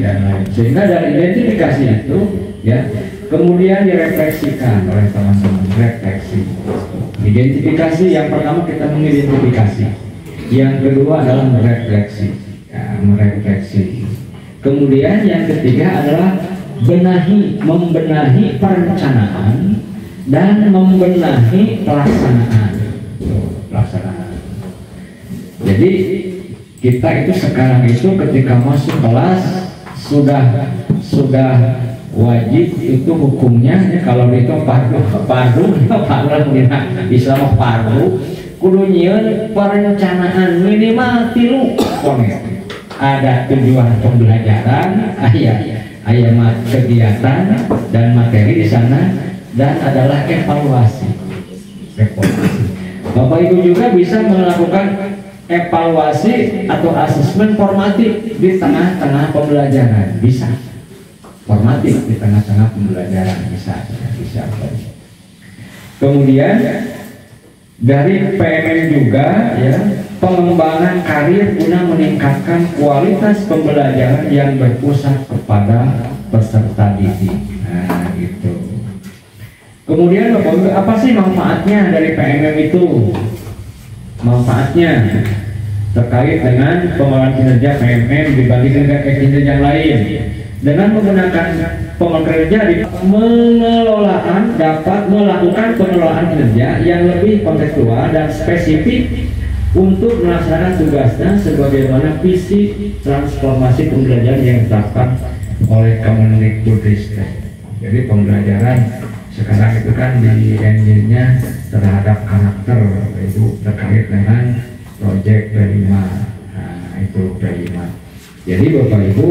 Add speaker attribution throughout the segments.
Speaker 1: dan lain. Sehingga dari identifikasi itu ya kemudian direfleksikan oleh teman-teman. Refleksi, identifikasi yang pertama kita mengidentifikasi, yang kedua adalah merefleksi, ya, merefleksi. Kemudian yang ketiga adalah membenahi perencanaan dan membenahi pelaksanaan. Jadi kita itu sekarang itu ketika masuk kelas sudah wajib itu hukumnya kalau itu fardu Islam fardu kudu nyieun perencanaan minimal 3 poin. Ada tujuan pembelajaran, aya kegiatan dan materi di sana, dan adalah evaluasi. Bapak Ibu juga bisa melakukan evaluasi atau asesmen formatif di tengah-tengah pembelajaran, bisa. Formatif di tengah-tengah pembelajaran bisa. Kemudian dari PMM juga ya, pengembangan karir guna meningkatkan kualitas pembelajaran yang berpusat kepada peserta didik. Nah, gitu. Kemudian Bapak Ibu, apa sih manfaatnya dari PMM itu? Manfaatnya terkait dengan pengelolaan kinerja PMM dibandingkan dengan kinerja yang lain. Dengan menggunakan pekerja di pengelolaan dapat melakukan pengelolaan kinerja yang lebih kontekstual dan spesifik untuk melaksanakan tugasnya sebagaimana visi transformasi pembelajaran yang ditetapkan oleh Kemendikbudristek. Jadi pembelajaran sekarang itu kan di engine-nya terhadap karakter, itu terkait dengan proyek P5. Nah, itu P5. Jadi Bapak Ibu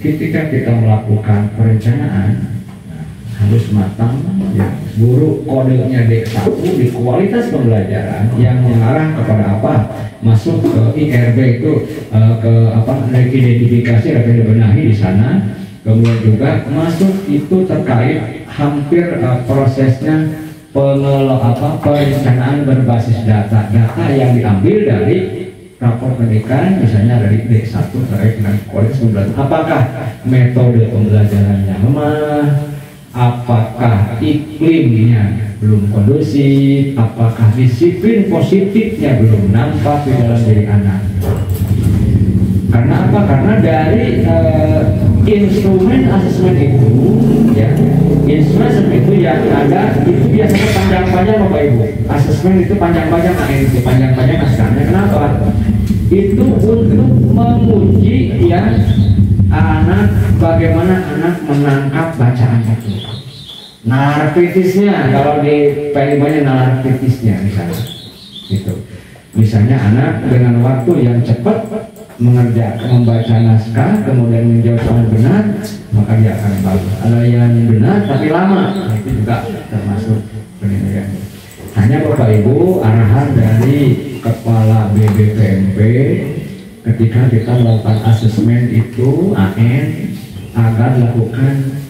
Speaker 1: ketika kita melakukan perencanaan harus matang ya, guru kodenya D1 di kualitas pembelajaran yang mengarah kepada apa? Masuk ke IRB itu identifikasi akan dibenahi di sana. Kemudian juga masuk itu terkait hampir prosesnya perencanaan berbasis data yang diambil dari rapor pendidikan, misalnya dari D1 terkait dengan kualitas pembelajaran. Apakah metode pembelajarannya lemah? Apakah iklimnya belum kondusif? Apakah disiplin positifnya belum nampak di dalam diri anak? Karena apa? Karena dari instrumen asesmen itu, ya, instrumen itu yang ada itu biasanya panjang-panjang Bapak Ibu. Asesmen itu panjang-panjang, itu panjang-panjang naskahnya. Kenapa? Itu untuk menguji ya bagaimana anak menangkap bacaan itu. Nalar kritisnya, kalau di PLIB-nya nalar kritisnya misalnya, gitu. Misalnya anak dengan waktu yang cepat mengerjakan membaca naskah kemudian menjawab soal benar, maka dia akan bagus. Ada yang benar tapi lama, itu juga termasuk penilaian. Hanya Bapak Ibu arahan dari Kepala BBPMP ketika kita melakukan asesmen itu AN agar lakukan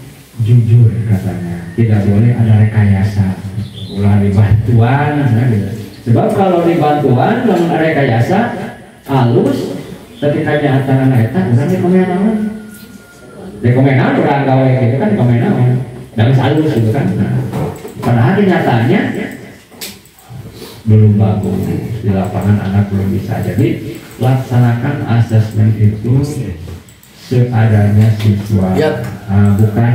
Speaker 1: jujur, katanya tidak boleh ada rekayasa ulah di bantuan. Sebab kalau di bantuan namun ada rekayasa halus ketika nyata eta urang rekomendawan urang gawe gitu kan rekomendawan dalam halus gitu kan. Padahal nyatanya belum bagus di lapangan, anak belum bisa. Jadi laksanakan asesmen itu seadanya siswa, bukan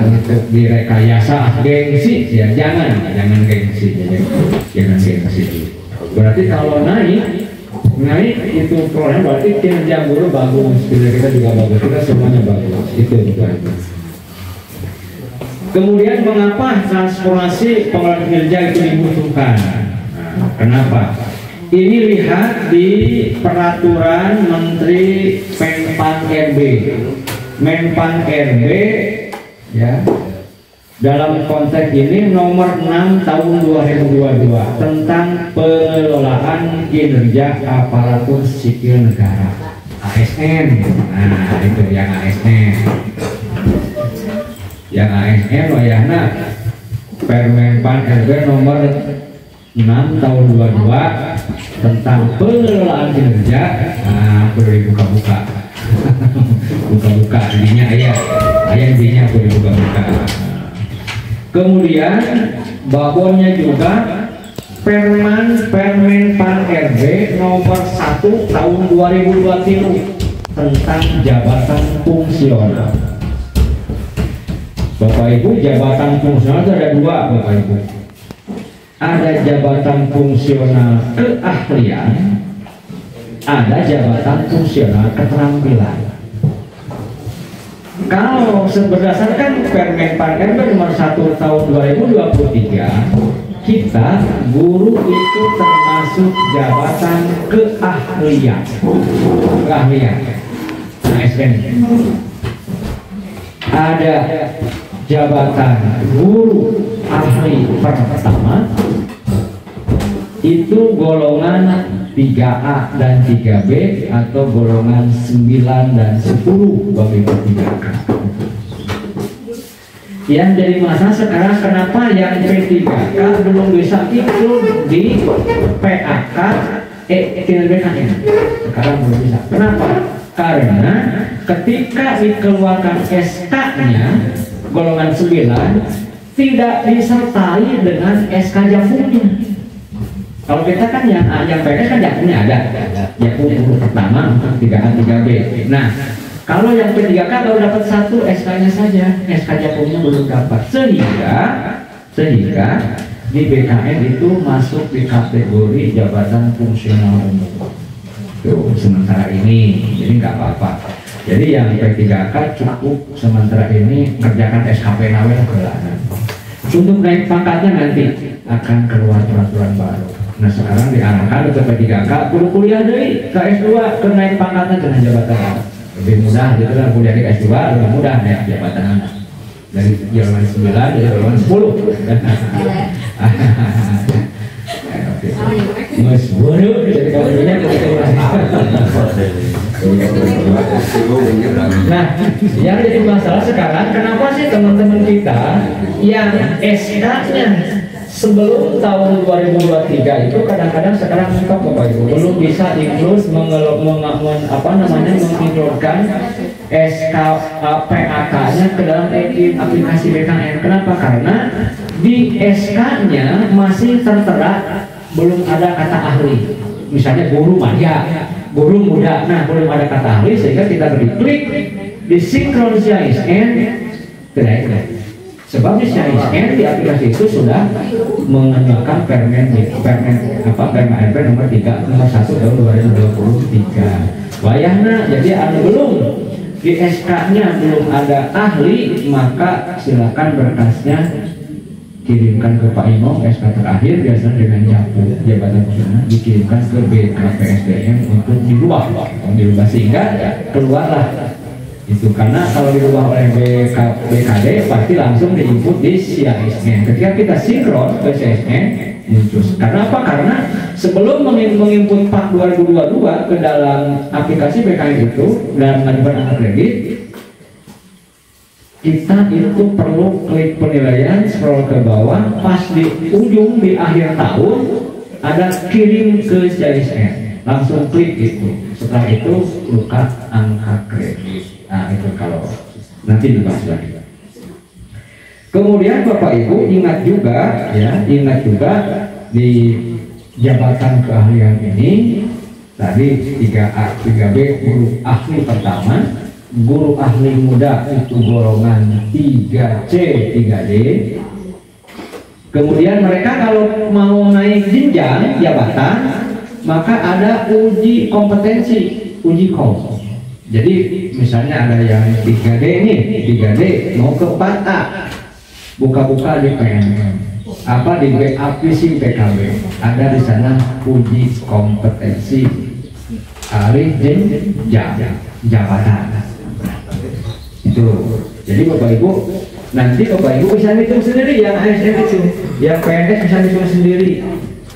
Speaker 1: untuk direkayasa gengsi ya, jangan gengsi ya, jangan gengsi. Berarti kalau naik itu problem, berarti kinerja guru bagus, kinerja kita juga bagus, kita semuanya bagus. Itu bukan. Kemudian mengapa transformasi pengelolaan kinerja itu dibutuhkan? Kenapa? Ini lihat di peraturan Menteri Menpan RB. Menpan RB ya, dalam konteks ini nomor 6 tahun 2022 tentang pengelolaan kinerja aparatur sipil negara, ASN. Nah, itu yang ASN. Yang ASN wayahna Permenpan RB nomor 6 tahun 22 tentang pengelolaan kinerja. Nah, perlu dibuka-buka. Buka-buka intinya ayah intinya perlu dibuka-buka. Kemudian bawahnya juga Permen Pan RB nomor 1 tahun 2023 tentang jabatan fungsional. Bapak Ibu, jabatan fungsional itu ada dua, Bapak Ibu. Ada jabatan fungsional keahlian, ada jabatan fungsional keterampilan. Kalau berdasarkan Permen Pan RB nomor 1 tahun 2023, kita guru itu termasuk jabatan keahlian. ASN. Ada jabatan guru ahli pertama, itu golongan 3A dan 3B atau golongan 9 dan 10 bagi P3K. Yang jadi masalah sekarang, kenapa yang P3K belum bisa ikut di PAK BKN? Sekarang belum bisa. Kenapa? Karena ketika dikeluarkan SK-nya golongan 9 tidak disertai dengan SK Jakungnya. Kalau kita kan yang PNS kan Jakungnya ada Jakung pertama 3A 3B. Nah, kalau yang P3K baru dapat 1 SK-nya saja, SK Jakungnya belum dapat, sehingga di BKN itu masuk di kategori jabatan fungsional umum. Tuh, sementara ini, jadi nggak apa-apa. Jadi yang P3K cukup sementara ini kerjakan SKP nawel kelana. Untuk naik pangkatnya nanti akan keluar peraturan baru. Nah, sekarang diarahkan ke P3K kudu kuliah dari ke S2 ke naik pangkatnya dengan jabatan lebih mudah gitu kan, kuliah di S2 lebih mudah naik jabatan anak dari golongan 9 dari golongan 10. Mas Bono jadi kawannya Nah, yang jadi masalah sekarang, kenapa sih teman-teman kita yang SK-nya sebelum tahun 2023 itu kadang-kadang sekarang stop Bapak Ibu, belum bisa include menginkludkan SK PAK-nya ke dalam aplikasi BKN. Kenapa? Karena di SK-nya masih tertera belum ada kata ahli. Misalnya guru maya, guru muda, nah belum ada kata ahli, sehingga kita klik di sinkron CISN tidak. Sebab di CISN di aplikasi itu sudah mengenakan Permen RB nomor 1 tahun 2023. Wayahna, jadi belum di SK-nya belum ada ahli, maka silakan berkasnya kirimkan ke Pak Imong, SK terakhir biasanya dengan jabatan fungsional dikirimkan ke BKPSDM untuk dirubah sehingga keluarlah itu. Karena kalau dirubah oleh BKD pasti langsung diinput di CISN. Ketika kita sinkron ke CISN muncul. Karena apa? Karena sebelum menginput PAK 2022 ke dalam aplikasi BKN itu dan mengajukan angka kredit, kita itu perlu klik penilaian, scroll ke bawah, pas di ujung di akhir tahun ada kirim ke CISN, langsung klik itu. Setelah itu buka angka kredit. Nah itu kalau nanti dibahas lagi. Kemudian Bapak Ibu ingat juga di jabatan keahlian ini tadi 3A 3B guru ahli pertama, guru ahli muda itu golongan 3C 3D. Kemudian mereka kalau mau naik jenjang jabatan maka ada uji kompetensi, uji kom. Jadi misalnya ada yang 3D nih, 3D mau ke 4A, buka-buka di PNM, apa di BAPC PKB, ada di sana uji kompetensi ahli jabatan. Itu. Jadi Bapak Ibu, nanti Bapak Ibu bisa hitung sendiri yang ASN itu, yang PNS bisa hitung sendiri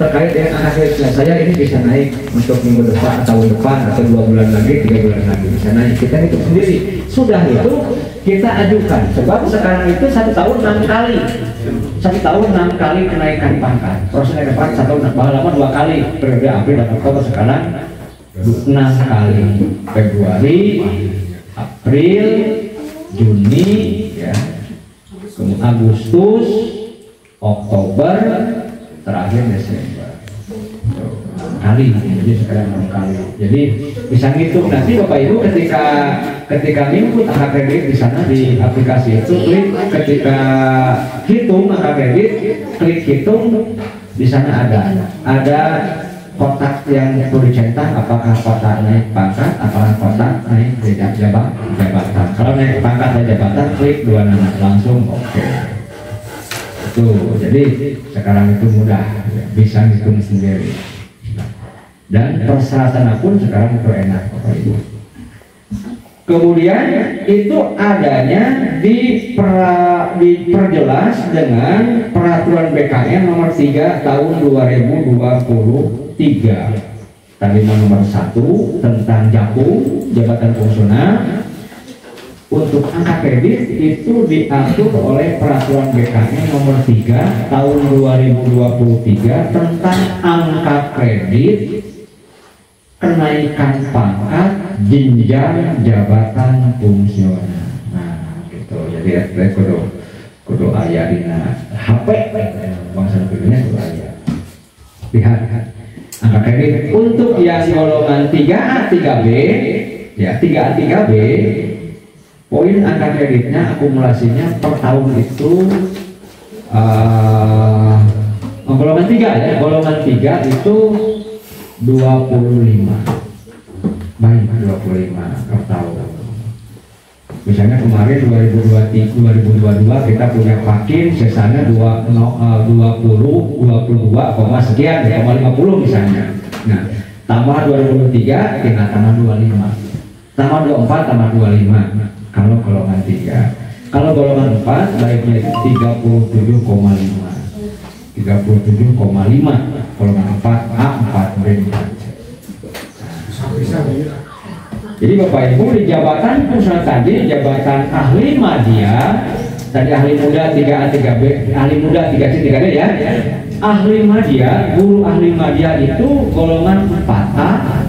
Speaker 1: terkait dengan anak saya ini bisa naik untuk minggu depan, tahun depan, atau 2 bulan lagi, 3 bulan lagi bisa naik. Kita hitung sendiri. Sudah itu kita ajukan. Sebab sekarang itu 1 tahun 6 kali 1 tahun 6 kali kenaikan pangkat. Proses kenaikan pangkat 1 tahun lama 2 kali, periode April dan Oktober. Sekarang 6 kali, Februari, April, Juni, ya, Agustus, Oktober, terakhir Desember. Kali, jadi sekarang 6 kali. Jadi bisa ngitung nanti Bapak Ibu ketika input angka kredit di sana di aplikasi itu, klik ketika hitung angka kredit, klik hitung, di sana ada kotak yang perlu dicetak, apakah kotak naik pangkat, apakah kotak naik jabatan. Kalau naik pangkat dan jabatan, klik 2 nama langsung oke. Tuh, jadi sekarang itu mudah, bisa ngitung sendiri. Dan persyaratan pun sekarang itu enak Bapak Ibu. Kemudian itu adanya diperjelas dengan peraturan BKN nomor 3 tahun 2023. Tadi nomor 1 tentang jabatan fungsional. Untuk angka kredit itu diatur oleh peraturan BKN nomor 3 tahun 2023 tentang angka kredit, kenaikan pangkat, jenjang jabatan fungsional. Nah, gitu. Jadi kudu aya dina HP, bangsa videonya kudu aya. Lihat angka kredit untuk yang golongan 3A 3B, ya 3A 3B, poin angka kreditnya akumulasinya per tahun itu golongan 3 ya, golongan 3 itu 25, baik 25 per tahun. Misalnya kemarin 2022 kita punya pakin sesanya 22, sekian, 50 misalnya. Nah, tambah 2023 tinggal tambah 25, tambah 24 tambah 25. Kalau golongan 3, kalau golongan 4 baiknya itu 37,5. 37,5 golongan 4A, 4B, 4C. Jadi Bapak Ibu di jabatan fungsional tadi, jabatan ahli media, tadi ahli muda 3A 3B, ahli muda 3C 3D ya. Ahli media, guru ahli media itu golongan 4A,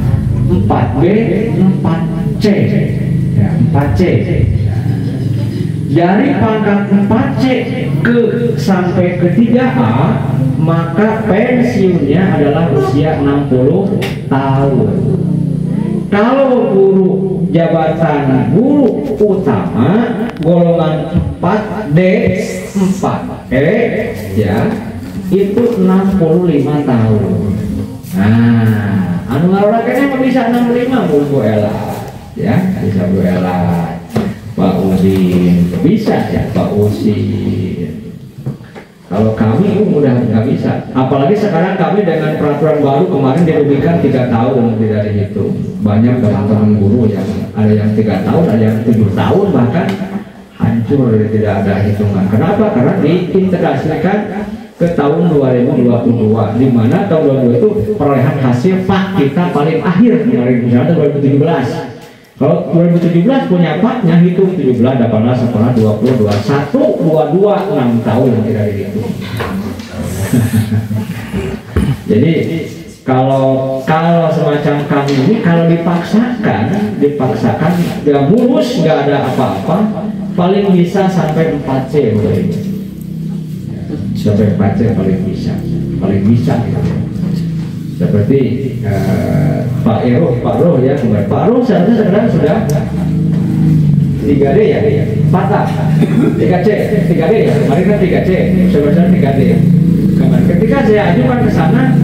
Speaker 1: 4B, 4C. Ya, 4C. Dari pangkat 4C sampai ke 3A, maka pensiunnya adalah usia 60 tahun. Kalau guru jabatan guru utama golongan 4D 4E ya, itu 65 tahun. Nah, anu ngarorakena bisa 65 Bu Ella. Ya, bisa Bu Ella. Pak Udin bisa ya, Pak Usin. Kalau kami udah nggak bisa, apalagi sekarang kami dengan peraturan baru kemarin dirugikan 3 tahun tidak dihitung. Banyak teman-teman guru yang ada yang 3 tahun, ada yang 7 tahun bahkan hancur, tidak ada hitungan. Kenapa? Karena diintegrasikan ke tahun 2022, di mana tahun 2022 itu perolehan hasil pak kita paling akhir kemarin, misalnya 2017. Kalau 2017 punya paknya hitung 17, 18, 19, 20, 21, 22, 6 tahun yang tidak dihitung. Jadi kalau semacam kami ini kalau dipaksakan nggak mulus, nggak ada apa-apa, paling bisa sampai 4C boleh. Sampai 4C paling bisa gitu. Seperti Pak Roh ya, Pak Roh seharusnya sekarang sudah 3D ya, 4A, 3C, 3D ya, kemarin kan 3C, sebenarnya 3D. Kemarin ketika saya ajukan ke sana,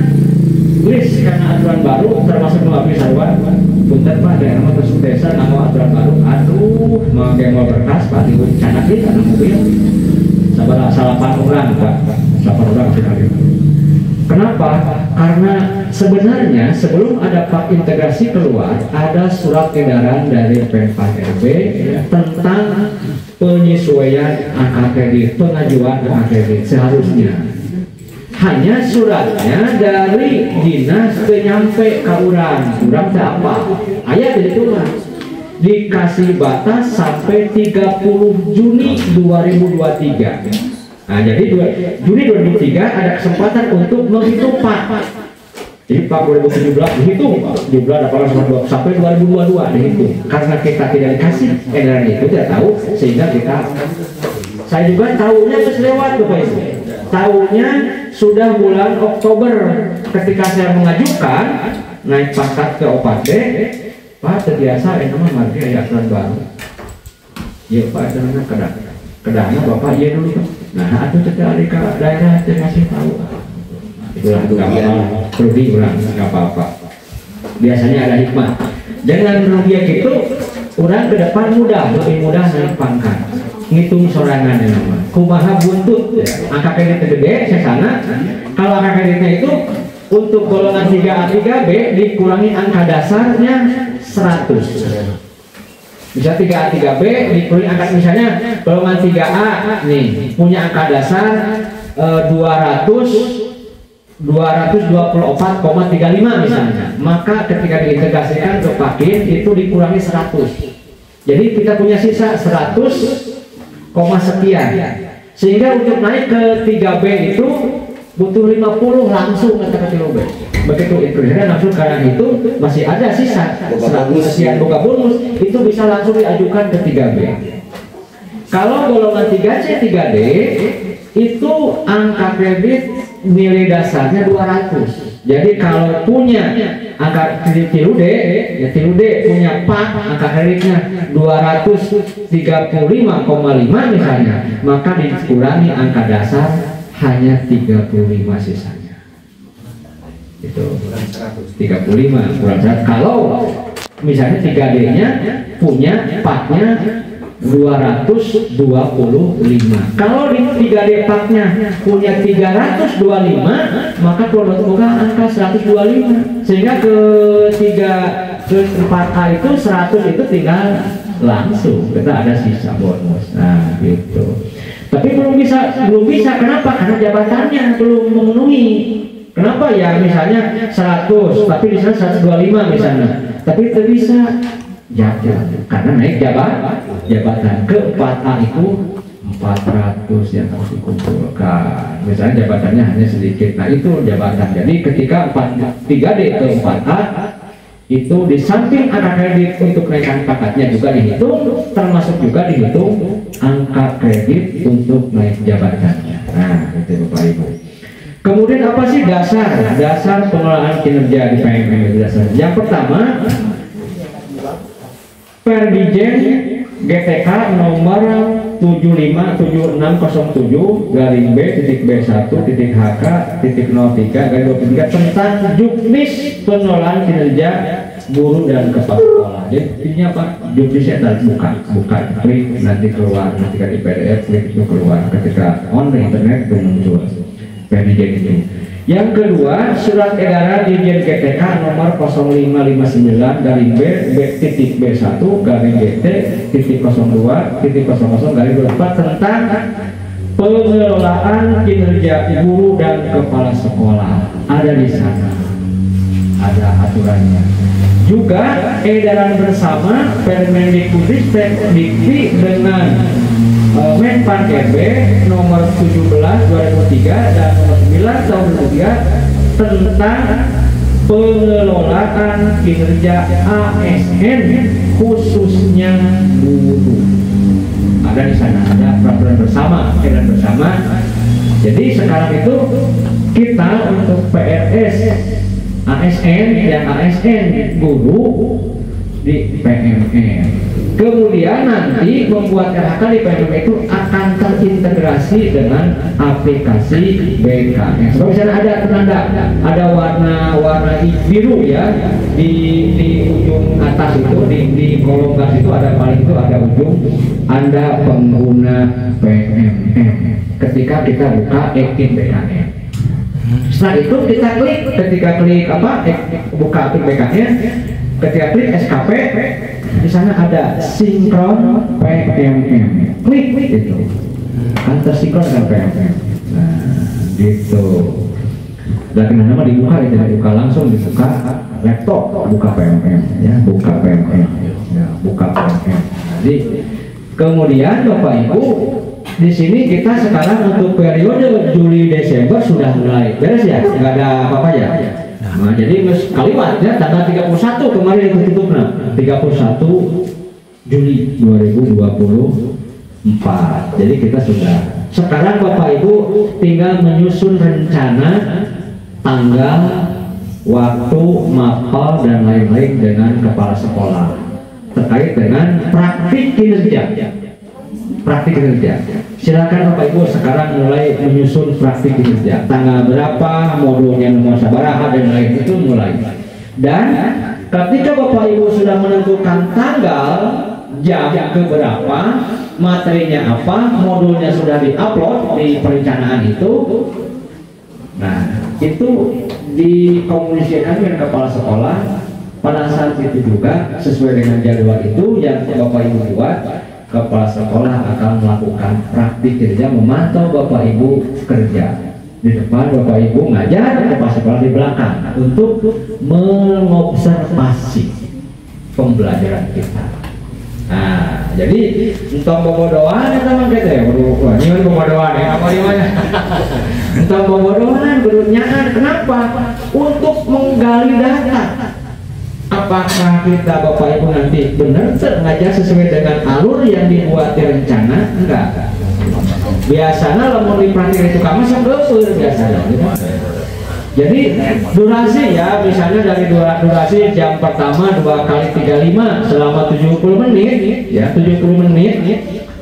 Speaker 1: tulis karena aturan baru termasuk mengabdi sarwan, punten Pak daerah terus desa nama aturan baru, aduh mau berkas Pak ibu canak di tanah mobil, sabar salah 8 orang Pak, 8 orang sekali. Kenapa? Karena sebenarnya sebelum ada pak integrasi keluar, ada surat edaran dari Pemprov RB tentang penyesuaian angka kredit, pengajuan angka kredit seharusnya. Hanya suratnya dari dinas penyampai ke urang apa? Ayat ditulis dikasih batas sampai 30 Juni 2023.
Speaker 2: Nah, jadi Juni 2003 ada kesempatan untuk menghitung Pak. Jadi Pak 2017 dihitung, 17 sampai 2022 dihitung. Karena kita tidak dikasih edaran itu, tidak tahu, sehingga saya juga tahunya terus lewat Bapak Ibu. Tahunya sudah bulan Oktober ketika saya mengajukan naik pangkat ke OPAD, Pak terbiasa nama marga ya aturan baru. Ya Pak aturannya kedana Bapak iya dulu Pak. Nah itu kita di daerah saya kasih tahu. Itulah rugi ulang nggak apa-apa. Biasanya ada hikmah. Dengan rugi gitu, orang ke depan lebih mudah naik pangkat. Ngitung sorangan yang nama. Kumaha buntut, angka kredit gede saya sana. Kalau angka kreditnya itu untuk golongan 3A 3B dikurangi angka dasarnya 100. Bisa 3A 3B dikurangi angka, misalnya golongan 3A nih punya angka dasar 224,35 misalnya, maka ketika diintegrasikan ke pakin itu dikurangi 100. Jadi kita punya sisa 100, sekian. Sehingga untuk naik ke 3B itu butuh 50 langsung ke 3B. Begitu itu langsung karena itu masih ada sisa 100 sekian buka bonus, itu bisa langsung diajukan ke 3B. Kalau golongan 3C 3D itu angka kredit nilai dasarnya 200. Jadi kalau punya angka kredit tilu D punya Pak angka kreditnya 235,5 misalnya, maka dikurangi angka dasar hanya 35 sisanya. Itu 35 kurang 100. Kalau misalnya 3D-nya punya Paknya 225. Kalau di 3D Paknya punya 325, maka kalau buka angka 125. Sehingga ke 4A itu 100 itu tinggal langsung kita ada sisa bonus. Nah, gitu. Tapi belum bisa. Kenapa? Karena jabatannya belum memenuhi. Kenapa ya? Misalnya 100, tapi di sana 125 misalnya. Tapi itu bisa. Karena naik jabatan ke 4A itu 400 yang harus dikumpulkan. Misalnya jabatannya hanya sedikit. Nah itu jabatan. Jadi ketika 3D ke 4A itu di samping angka kredit untuk kenaikan pangkatnya juga dihitung, termasuk juga dihitung angka kredit untuk naik jabatannya. Nah itu Bapak Ibu. Kemudian apa sih dasar pengelolaan kinerja di PMM? Yang pertama, Perdijen GTK nomor 7507-B.B1.HK.03 tentang juknis pengelolaan kinerja guru dan kepala sekolah. Jadi ini apa? Juknisnya adalah buka, klik nanti keluar, ketika di PDF klik itu keluar, ketika on the internet itu muncul Perdijen itu. Yang kedua, surat edaran Dirjen GTK nomor 0559-B.B1-GT.02.00/4 tentang pengelolaan kinerja guru dan kepala sekolah. Ada di sana, ada aturannya. Juga edaran bersama Permendikbudristek Dikti dengan Menpan RB nomor 17/2003 dan nomor 9 tahun 2003 tentang pengelolaan kinerja ASN khususnya guru. Ada di sana, ada peraturan bersama, edaran bersama. Jadi sekarang itu kita untuk PRS ASN dan ASN guru di PMM. Kemudian nanti membuat RHK di PMM itu akan terintegrasi dengan aplikasi BKS. So, misalnya ada penanda, ada warna biru ya di ujung atas itu, di kolom gas itu ada paling itu ada ujung Anda pengguna PMM. Ketika kita buka Ekin BKM. Setelah itu kita klik, ketika klik buka aplik BKM, ketika klik SKP, di sana ada sinkron PMM. Klik itu, kan tersinkron dengan PMM. Nah, gitu. Dan nama dibuka, tidak dibuka langsung, dibuka laptop, buka PMM, ya, buka PMM, ya, buka PMM. Jadi kemudian Bapak Ibu di sini kita sekarang untuk periode Juli Desember sudah mulai beres ya, nggak ada apa-apa ya. Nah, jadi kalimat ya tanggal 31 kemarin itu tutupnya 31 Juli 2024. Jadi kita sudah sekarang Bapak Ibu tinggal menyusun rencana tanggal, waktu, mapel dan lain-lain dengan kepala sekolah terkait dengan praktik kinerja. Praktik kinerja. Silakan Bapak Ibu sekarang mulai menyusun praktik kinerja. Tanggal berapa, modulnya nomor sabaraha dan lain itu mulai. Dan ketika Bapak Ibu sudah menentukan tanggal, jam ke berapa, materinya apa, modulnya sudah diupload di perencanaan itu. Nah, itu dikomunikasikan dengan kepala sekolah. Pada saat itu juga sesuai dengan jadwal itu yang Bapak Ibu buat, kepala sekolah akan melakukan praktik kerja, memantau Bapak Ibu kerja. Di depan Bapak Ibu ngajar, kepala sekolah di belakang untuk mengobservasi pembelajaran kita. Nah, jadi entah bobodoan ya teman kita ya, wah ini kan bobodoan ya, apa gimana? Entah bobodoan, berutnyaan, kenapa? Untuk menggali data. Apakah kita Bapak Ibu nanti benar ngajar sesuai dengan alur yang dibuat di rencana? Enggak. Biasanya lamun di praktik itu kamu sebelum biasanya. Jadi durasi ya, misalnya dari durasi jam pertama 2 kali 35 selama 70 menit ya, 70 menit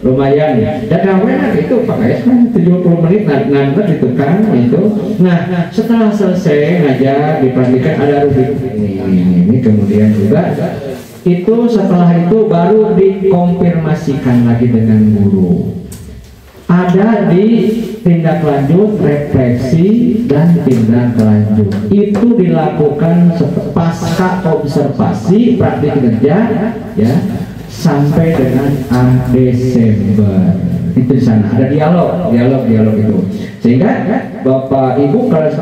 Speaker 2: lumayan. Dan kawan itu pakai 70 menit nanti itu kan itu. Nah, setelah selesai ngajar dipraktikkan ada rubrik ini kemudian juga itu setelah itu baru dikonfirmasikan lagi dengan guru. Ada di tindak lanjut, refleksi dan tindak lanjut. Itu dilakukan pasca observasi praktik kerja ya sampai dengan Desember. Itu di sana ada dialog itu. Sehingga Bapak Ibu kalau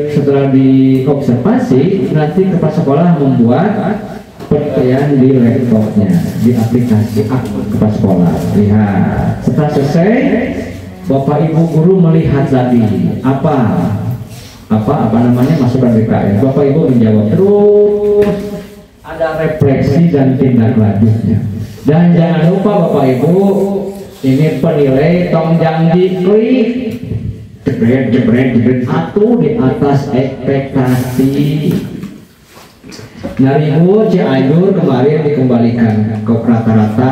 Speaker 2: setelah diobservasi nanti kepala sekolah membuat penilaian di laptopnya, di aplikasi kepala sekolah. Lihat. Setelah selesai, Bapak Ibu guru melihat lagi apa namanya masukan BKN. Bapak Ibu menjawab terus. Ada refleksi dan tindak lanjutnya. Dan jangan lupa Bapak Ibu, ini penilai tong janji klik jebret satu di atas ekspektasi. Naribu Cianjur kemarin dikembalikan ke rata-rata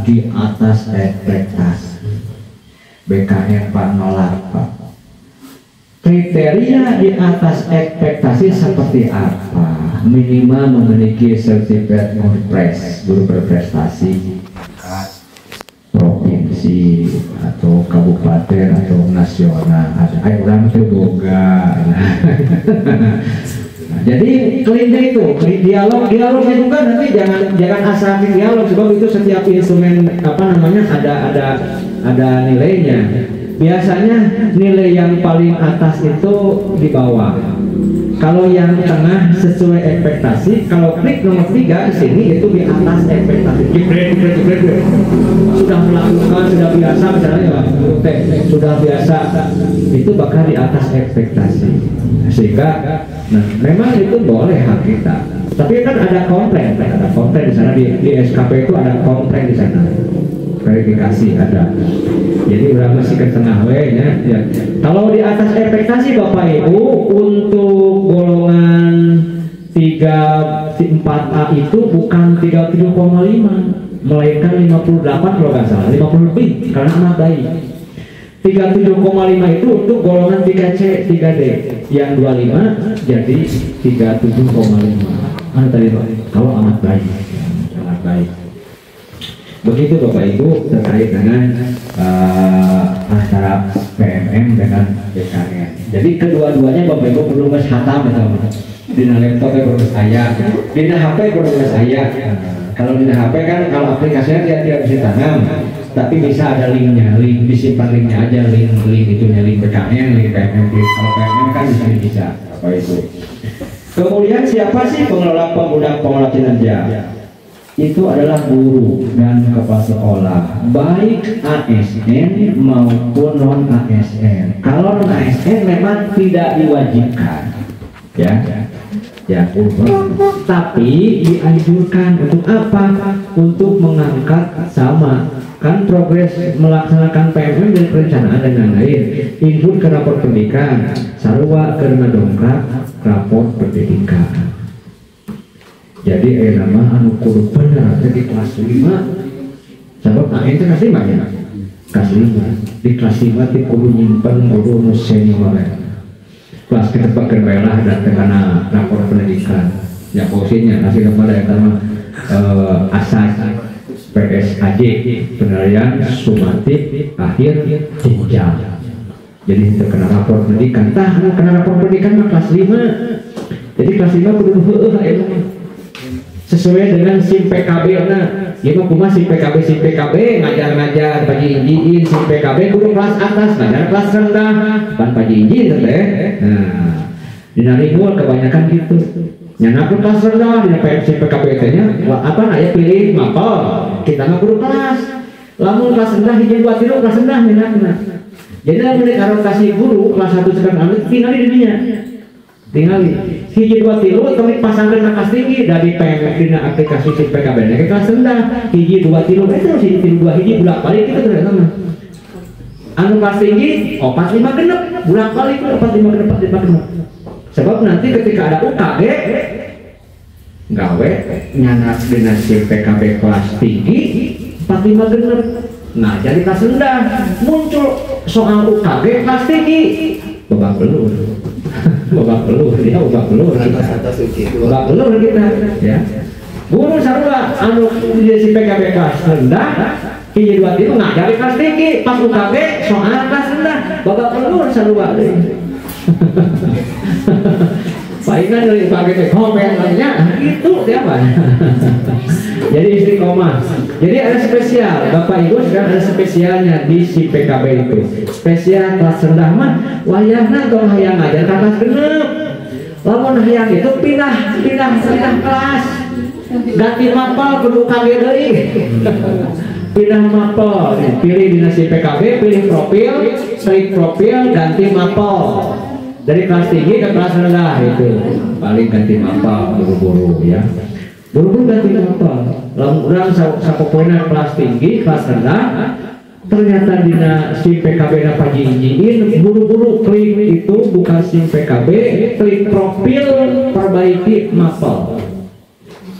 Speaker 2: di atas ekspektasi. BKN Pak nolak Pak. Kriteria di atas ekspektasi seperti apa? Minimal memiliki sertifikat guru berprestasi provinsi atau kabupaten atau nasional. Ada orang terboga. Jadi klinik itu dialognya juga nanti jangan asal dialog, sebab itu setiap instrumen ada nilainya. Biasanya nilai yang paling atas itu di bawah. Kalau yang tengah sesuai ekspektasi, kalau klik nomor 3 di sini itu di atas ekspektasi. Sudah melakukan, sudah biasa misalnya sudah biasa itu bakal di atas ekspektasi. Sehingga memang itu boleh hak kita. Tapi kan ada komplain di sana di SKP itu ada komplain di sana. Verifikasi ada. Jadi udah masih ke tengah ya. Kalau di atas ekspektasi Bapak Ibu untuk golongan 4A itu bukan 37,5 melainkan 58 kalau nggak salah, 50 lebih karena anak bayi. 37,5 itu untuk golongan 3C, 3D. Yang 25 jadi 37,5. Mana tadi Pak? Kalau anak bayi. Anak bayi. Begitu Bapak Ibu terkait dengan antara PMM dengan BKN. Jadi kedua-duanya Bapak Ibu perlu menghatam ya. Dina laptopnya perlu saya, dina HP perlu saya. Kalau dina HP kan kalau aplikasinya dia tidak bisa tanam, tapi bisa ada linknya, disimpan linknya aja, link itunya, link BKN, link PMM. Kalau PMM kan bisa Bapak Ibu. Kemudian siapa sih pengelola kinerja?
Speaker 1: itu adalah guru dan kepala sekolah, baik ASN maupun non ASN. Kalau non ASN memang tidak diwajibkan, ya, tapi dianjurkan untuk apa? Untuk mengangkat sama kan progres melaksanakan PMM dan perencanaan dan lain-lain. Input ke rapor pendidikan, sarua ke dongkrak rapor pendidikan. Jadi nama anu kudu bener di kelas 5. Sebab itu kelas 5 ya. Kelas 5 di kelas 5 di kudu nyimpen kudu senior. Kelas kita pakai belah dan karena rapor pendidikan. Ya posisinya kasih kepada yang sama asas PSAJ penilaian sumatif akhir jenjang. Jadi itu kena rapor pendidikan. Kena rapor pendidikan mah kelas 5. Jadi kelas 5 kudu sesuai dengan SIM PKB nah ya mah SIM PKB ngajar Paji Injiin SIM PKB kudu kelas atas ngajar kelas rendah kan Paji Injiin teh nah dina linggul kebanyakan gitu nyana kelas rendah dina SIM PKB teh nya apa aya pilih mapel kita mah kudu kelas lamun kelas rendah hiji 2 3 kelas rendah nya jadi lamun karotasi guru kelas 1 sekarang tinggal di dunia tinggal hiji 2 3 kami pasangkan kelas tinggi dari dina aplikasi SIM PKB ke kelas rendah hiji 2 3 itu hiji 2 hiji bolak balik kita terus sama anu kelas tinggi 4 5 genep bolak balik 4 5 genep sebab nanti ketika ada UKG gawe nyana dina SIM PKB kelas tinggi 4 5 genep nah jadi kelas rendah muncul soal UKG kelas tinggi babak belur dia babak belur kita ya guru sarua anu di SIM PKB kelas rendah hiji 2 3 ngajari kelas tinggi pas UKG soal kelas rendah babak belur sarua palingan dari UKG teh komen nya itu siapa jadi istiqomah. Jadi ada spesial Bapak Ibu sekarang ada spesialnya di SIM PKB itu spesial kelas rendah mah wayahna dong hayang ngajar kelas genep lamun hayang itu pindah kelas ganti mapel kudu UKG deui pindah mapel pilih di SIM PKB pilih profil klik profil ganti mapel dari kelas tinggi ke kelas rendah itu paling ganti mapel buru-buru ya buru-buru ganti mapel lamun urang sapopoena kelas tinggi kelas rendah ternyata dina SIM PKB na Paji Injiin buru-buru klik itu bukan SIM PKB klik profil perbaiki mapel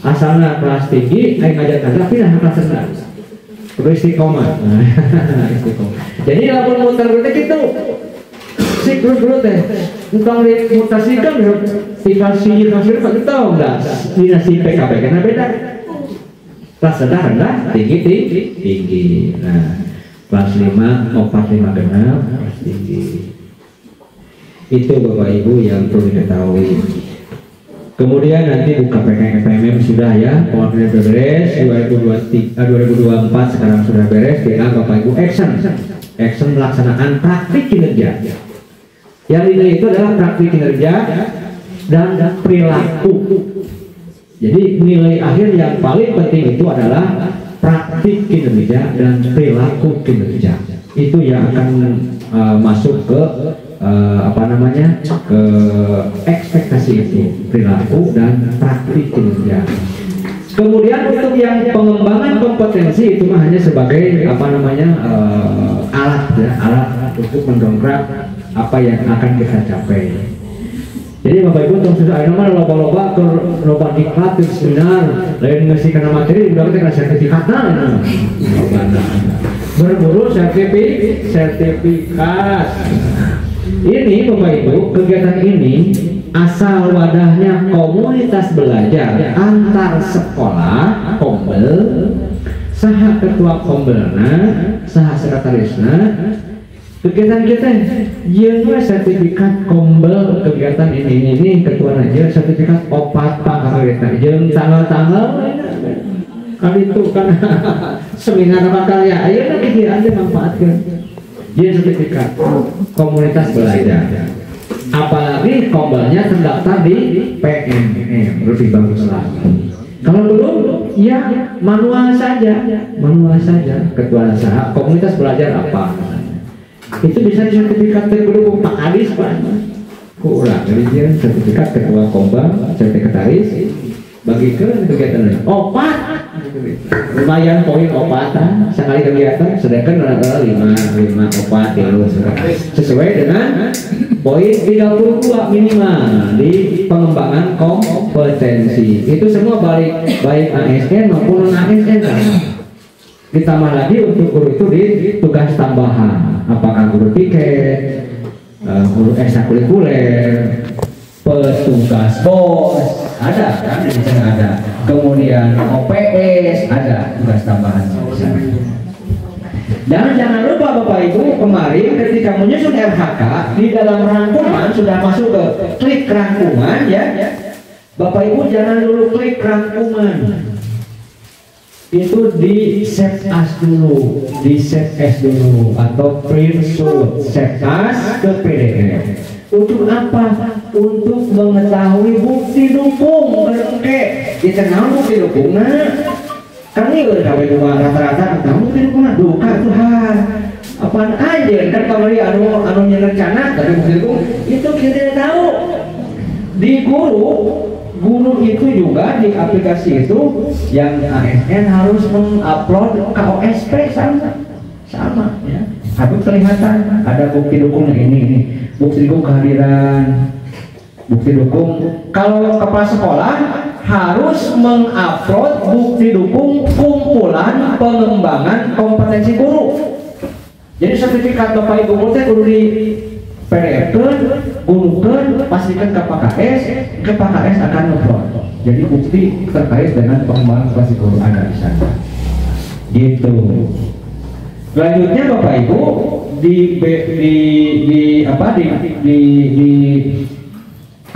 Speaker 1: asalnya kelas tinggi aing ngajak pindah kelas rendah kudu istiqomah jadi lamun muter gitu si guru teh tentang mutasikan tinggal si hasil pak tahu enggak dina SIM PKB karena beda kelas rendah tinggi nah kelas 5 4 5 genap kelas tinggi itu Bapak Ibu yang perlu diketahui. Kemudian nanti buka PKM sudah ya pengambilan beres 2024 sekarang sudah beres tinggal Bapak Ibu action pelaksanaan praktik kinerja. Yang ini itu adalah praktik kinerja dan perilaku. Jadi nilai akhir yang paling penting itu adalah praktik kinerja dan perilaku kinerja. Itu yang akan masuk ke ke ekspektasi itu perilaku dan praktik kinerja. Kemudian untuk yang pengembangan kompetensi itu mah hanya sebagai alat ya, alat untuk mendongkrak apa yang akan kita capai. Jadi Bapak Ibu tong sudah nama loba-loba ke loba diklat seminar lain ngasih kena materi udah kita sertifikatnya berburu sertifikat. Ini Bapak Ibu kegiatan ini asal wadahnya komunitas belajar antar sekolah kombel saha ketua kombelna saha sekretarisna kegiatan kita jeung sertifikat kombel kegiatan ini ketua aja sertifikat opat pakareta jeung tanggal-tanggal kali itu kan seminar bakal ya ayeuna pikiran teh manfaatkeun jeung sertifikat komunitas belajar apalagi kombelnya terdaftar di PMM lebih bagus lagi
Speaker 2: Kalau belum, ya manual saja, ketua usaha, komunitas belajar apa, itu bisa sertifikat tergolong Pak Adis Pak, kurang, jadi sertifikat ketua komba, sekretaris, bagi ke kegiatan opat, lumayan poin opatan, sekali kegiatan, sedangkan rata-rata 5 opat sesuai dengan poin 32 minimal di pengembangan kompetensi. Itu semua baik ASN maupun non-ASN. Ditambah lagi untuk guru itu di tugas tambahan, apakah guru piket, guru ekstrakurikuler, petugas BOS, ada kan di sana ada. Kemudian OPS ada tugas tambahan. Dan jangan lupa Bapak Ibu, kemarin ketika menyusun RHK di dalam rangkuman sudah masuk ke klik rangkuman ya. Bapak Ibu jangan dulu klik rangkuman. Itu di save as dulu, atau print shoot, save as ke PDF. Untuk apa? Untuk mengetahui bukti dukung. Kita tahu bukti dukung. Kan ini udah kawin rumah rata-rata kamu tidak pernah duka Tuhan apaan aja kan kamari anu rencana tapi itu kita tahu di guru itu juga di aplikasi itu yang ASN harus mengupload KOSP sama ya harus kelihatan ada bukti dukungnya ini bukti dukung kehadiran bukti dukung kalau kepala sekolah harus mengupload bukti dukung kumpulan pengembangan kompetensi guru. Jadi sertifikat Bapak Ibu guru kudu di PDF gurukan pastikan ke PKS akan upload. Jadi bukti terkait dengan pengembangan kompetensi guru ada di sana. Gitu. Selanjutnya Bapak Ibu di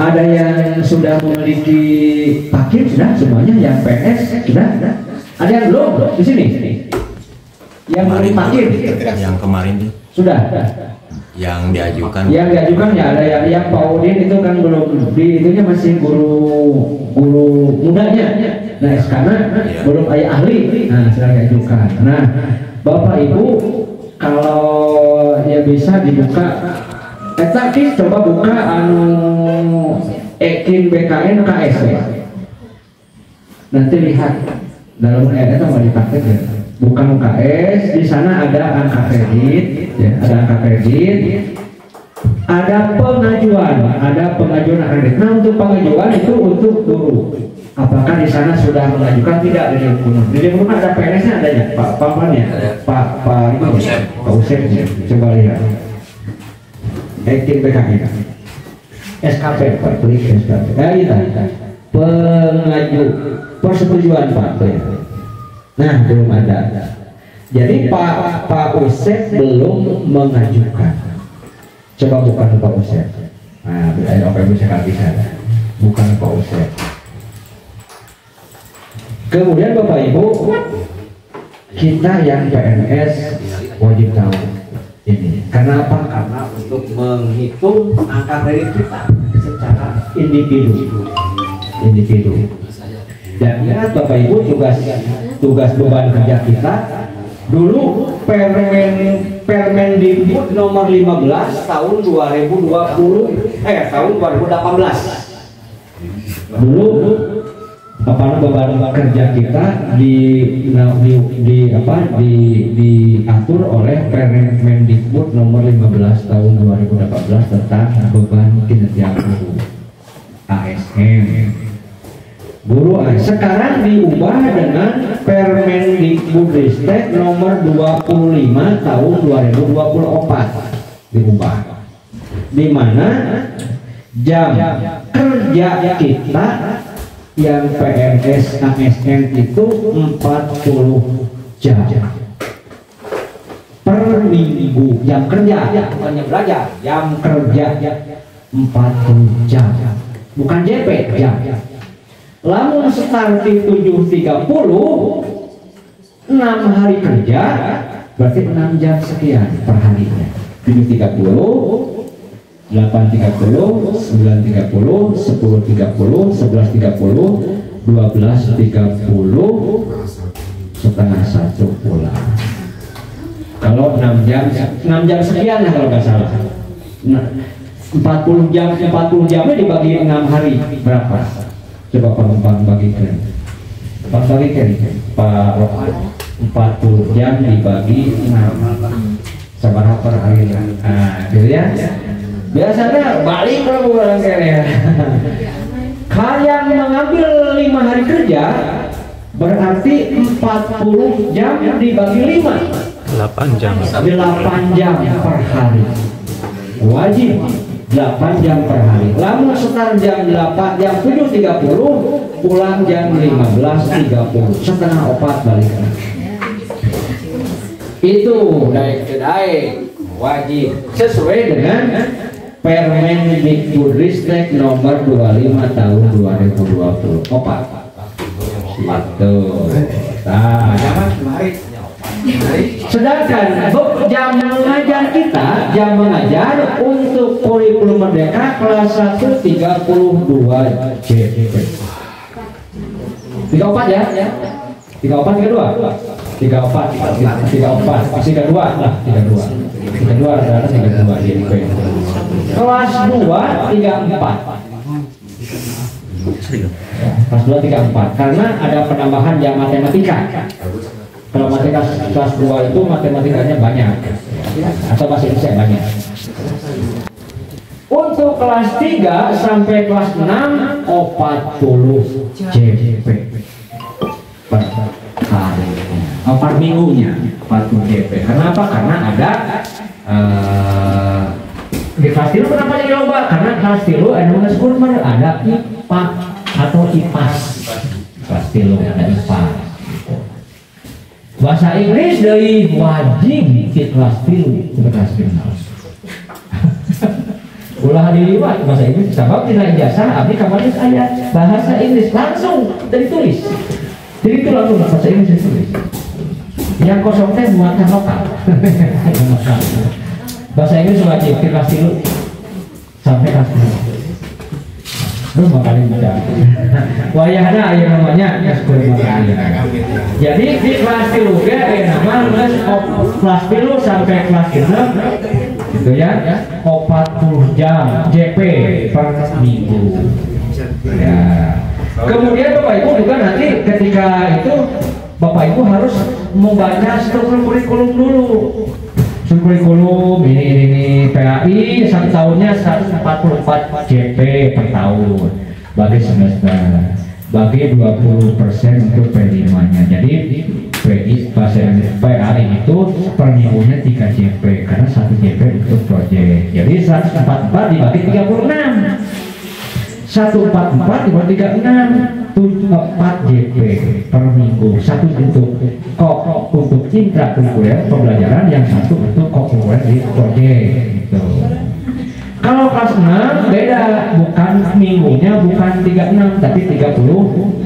Speaker 2: ada yang sudah memiliki parkir sudah semuanya yang PNS sudah ada yang belum di sini yang belum parkir
Speaker 3: yang kemarin tuh
Speaker 2: sudah
Speaker 3: yang diajukan
Speaker 2: ya ada yang Pak Udin itu kan belum di itunya masih guru mudanya nah sekarang
Speaker 3: ya.
Speaker 2: belum ayah ahli nah sedang diajukan nah Bapak Ibu kalau ya bisa dibuka tapi coba buka Ekin BKN KS ya. Nanti lihat dalam itu mau dipakai ya. Bukan KS di sana ada angka kredit ya, ada angka kredit. Ada pengajuan kredit. Nah untuk pengajuan itu untuk guru. Apakah di sana sudah mengajukan tidak dari guru? Di rumah ada PNS-nya adanya Pak Usep coba lihat. Ekin PKN SKP Pak klik SKP pengaju persetujuan Pak nah belum ada jadi Pak Usep belum mengajukan coba bukan Pak Usep nah berarti apa yang bisa bisa bukan Pak Usep kemudian Bapak Ibu kita yang PNS wajib tahu ini. Kenapa? Karena untuk menghitung angka kredit kita secara individu. Dan ingat Bapak Ibu tugas beban kerja kita dulu Permendikbud nomor 15 tahun 2018. Dulu beban kerja kita diatur oleh Permendikbud nomor 15 tahun 2018 tentang beban kinerja guru ASN. Sekarang diubah dengan Permendikbudristek nomor 25 tahun 2024 diubah, di mana jam kerja kita yang PNS ASN itu 40 jam per minggu jam kerja, bukan jam belajar, jam kerja 40 jam, bukan JP jam. Lamun start di 7.30 6 hari kerja berarti 6 jam sekian per harinya. 7.30 8.30, 9.30, 10.30, 11.30, 12.30 setengah 1 pulang. Kalau 6 jam sekian lah kalau nggak salah. Nah, 40 jamnya dibagi 6 hari berapa? Coba Pak bagikan. Pak bagikan Pak 40 jam dibagi 6 sama per hari. Nah, gitu ya. Biasanya balik kalau orang kaya. Kalian mengambil 5 hari kerja berarti 40 jam dibagi 5.
Speaker 3: 8 jam.
Speaker 2: 8 jam per hari. Wajib 8 jam per hari. Lamun setar jam 8 jam 7.30 pulang jam 15.30 setengah 4 balik. Itu daek wajib sesuai dengan Permendikbudristek nomor 25 tahun 2020. Opat. Betul. Nah, sedangkan jam mengajar kita, jam mengajar untuk kurikulum merdeka kelas 1 32 JP. 34 ya? 34 32 JP. Kelas 2 34. Kelas 2 34 karena ada penambahan jam matematika. Kalau matematika kelas 2 itu matematikanya banyak atau bahasa Indonesia banyak. Untuk kelas 3 sampai kelas 6 40 JP per hari. Per minggunya 40 JP. Kenapa? Karena ada di kelas 3 kenapa jadi lomba? Karena kelas 3 ada IPA atau IPAS. Kelas 3 ada IPA. Bahasa Inggris dari wajib di kelas 3 ke kelas 6. Ulah diliwat bahasa Inggris sebab tidak ijazah abdi kamarnya saya bahasa Inggris langsung ditulis. Jadi itu langsung bahasa Inggris ditulis. Yang kosong teh muatan lokal. Bahasa Inggris wajib di kelas 3 sampai kelas 6. Lu bakal mudah. Wayahna aya namanya sekolah bakal. Jadi di kelas 3 ge aya nama kelas 3 sampai kelas 6 gitu ya. 40 jam JP per minggu. Ya. Kemudian Bapak Ibu juga nanti ketika itu Bapak Ibu harus membaca struktur kurikulum dulu. Kurikulum ini PAI 1 tahunnya 144 JP per tahun bagi semester, bagi 20% untuk P5 nya. Jadi PAI itu per minggunya 3 JP karena 1 JP untuk proyek. Jadi 144 dibagi 36, 144 dibagi 36, 4 JP per minggu. 1 untuk intra kurikuler pembelajaran, yang 1 untuk kurikuler di proyek gitu. Kalau kelas 6 beda, bukan minggunya bukan 36 tapi 32.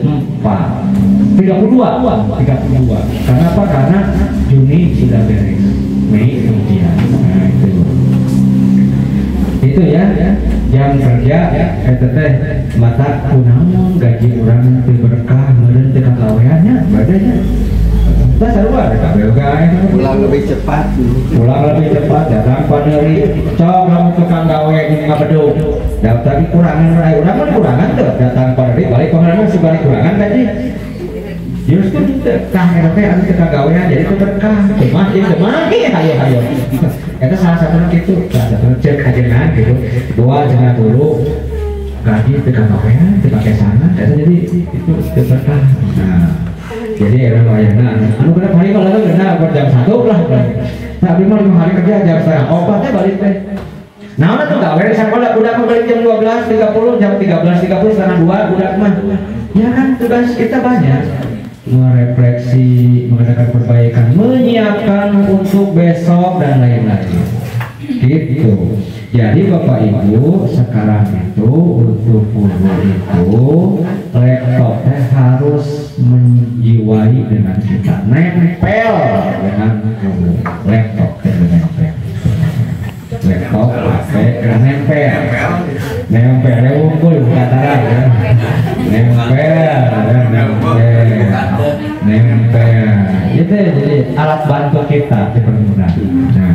Speaker 2: Kenapa? Karena Juni sudah beres, Mei ujian. Nah, itu ya jam kerja teh mata kunaon gaji urang teu berkah meureun teu kagaweannya badanya. Kita sarua ada KBOG pulang lebih cepat datang paneri cok lamun tukang gawe di ngabedug daftar dikurangan urang mah kurangan teu datang paneri balik paneri si balik kurangan gaji justru tah eta teh anu teu kagawean jadi teu berkah cemah hayo eta salah satu kitu cek ajengan gitu doa jangan dulu gaji teu kagawean teu pake sana eta jadi itu teu berkah. Nah jadi era wayahna anu berapa hari kalau benar jam 1 lah tapi mah 5 hari kerja jam 3:30 balik teh naon atuh gawe sekolah budak mah balik jam 12.30 jam 13.30 setengah 2 budak mah ya kan tugas kita banyak merefleksi, mengadakan perbaikan, menyiapkan untuk besok dan lain-lain gitu. Jadi Bapak Ibu sekarang itu untuk guru itu laptopnya harus menjiwai dengan kita, nempel dengan guru, laptop HP nempel unggul kata ya nempel bantu kita dipermudah. Nah,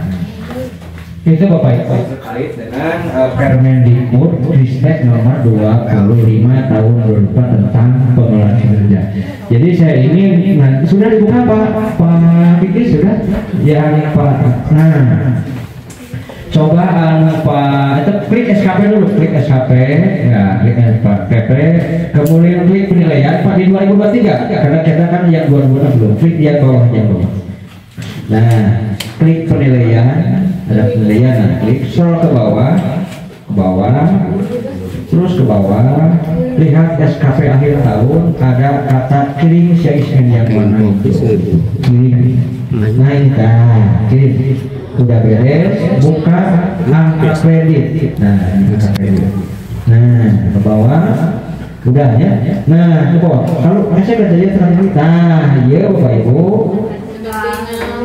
Speaker 2: itu Bapak Ibu terkait dengan Permendikbud Ristek nomor 25 tahun 2004 tentang pengelolaan kinerja. Jadi saya ingin sudah dibuka Pak Fikri sudah? Ya Pak. Nah, coba Pak itu klik SKP dulu, klik SKP ya, klik SKP, kemudian klik penilaian Pak di 2023 karena kita kan yang 2006 belum, klik di bawah yang bawah. Nah, klik penilaian, ada penilaian, nah, klik scroll ke bawah, terus ke bawah, lihat SKP akhir tahun, ada kata kirim CSN yang mana itu, kirim, naik kirim, udah beres, buka angka kredit, nah ini angka kredit, nah ke bawah, udah ya, nah ke bawah, kalau saya kerjanya terakhir, nah iya Bapak Ibu.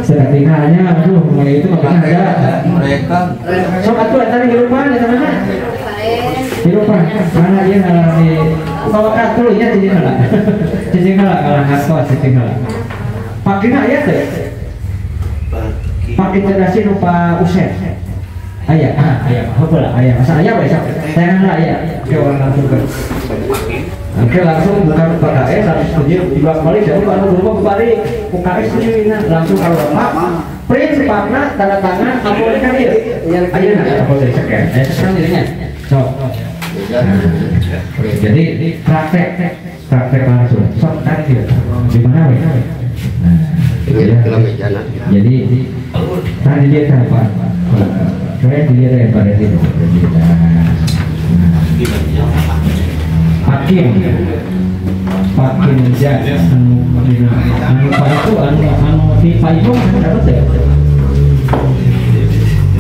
Speaker 2: Seketikanya, aduh, mulai itu makanya ada
Speaker 3: mereka
Speaker 2: sok atuh tadi di rumah ya teman-teman. Di rumah, mana dia ngalami bawa kartu ya jadi nggak? Jadi nggak kalah kartu, jadi nggak. Pakai nggak ya teh? Pakai cerdasin lupa usen. Ayah, apa lah ayah? Masa ayah besok? Saya nggak ayah. Oke orang langsung ke. Oke langsung bukan UKS harus setuju dua kali jadi kalau dulu kembali UKS setuju langsung kalau Bapak print sepatna tanda tangan aplikasikan dia ayo nah apa dari scan sekarang jadinya so jadi praktek langsung sok tadi di mana weh jadi tadi dia apa saya dilihat pada itu Hakim jaga anu Pak itu anu di Pak itu dapat ya?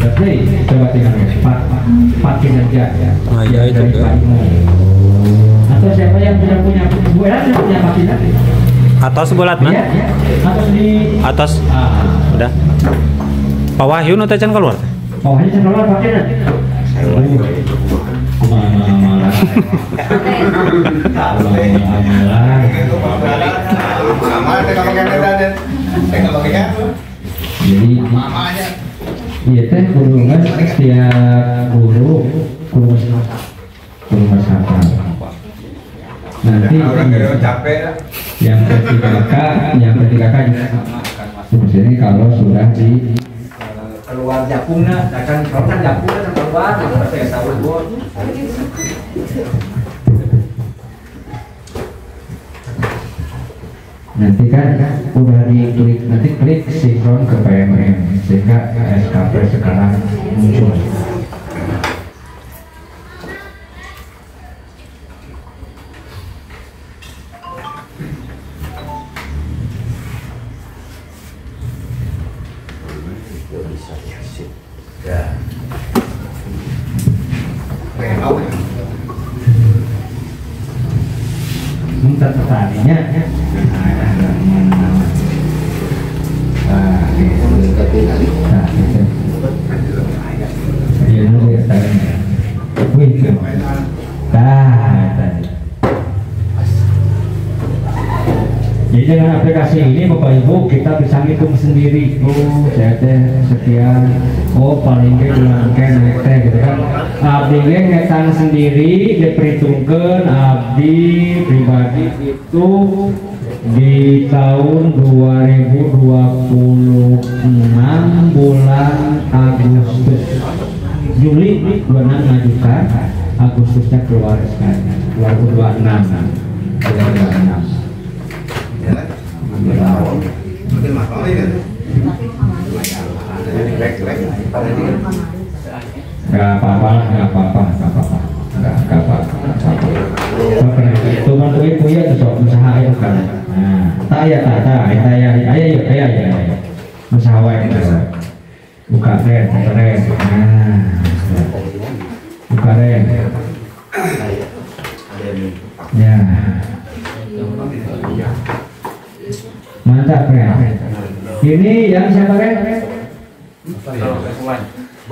Speaker 2: Berarti coba tinggal Hakim jaga dari Pak Imo. Atau siapa yang punya bulan yang punya Hakim lagi?
Speaker 4: Atas bulat mah?
Speaker 2: Atas di
Speaker 4: atas. Udah. Pak Wahyu nu teh can keluar.
Speaker 2: Pak Wahyu can keluar Hakim. Jadi iya teh guru kan setiap guru masyarakat nanti yang ketiga kan seperti ini kalau sudah di keluar jakungnya akan kalau jakungnya keluar itu saya tahu gua nanti kan udah diklik nanti klik sinkron ke PMM sehingga SKP sekarang muncul. Minta petaninya jadi dengan aplikasi ini Bapak Ibu kita bisa ngitung sendiri. Oh saya teh sekian, oh paling ke bulan naik teh gitu kan. Abdi ngetan sendiri diperhitungkan abdi pribadi itu di tahun 2026 bulan Agustus, Juli 26 ngajukan, Agustusnya keluar sekarang 2026. Gak apa-apa. Cuma tuh ibu ya tuh usaha itu kan. Nah, ayah. Usaha itu. Buka keren. Nah, buka keren. Ya. Mantap ya. Ini yang siapa kan?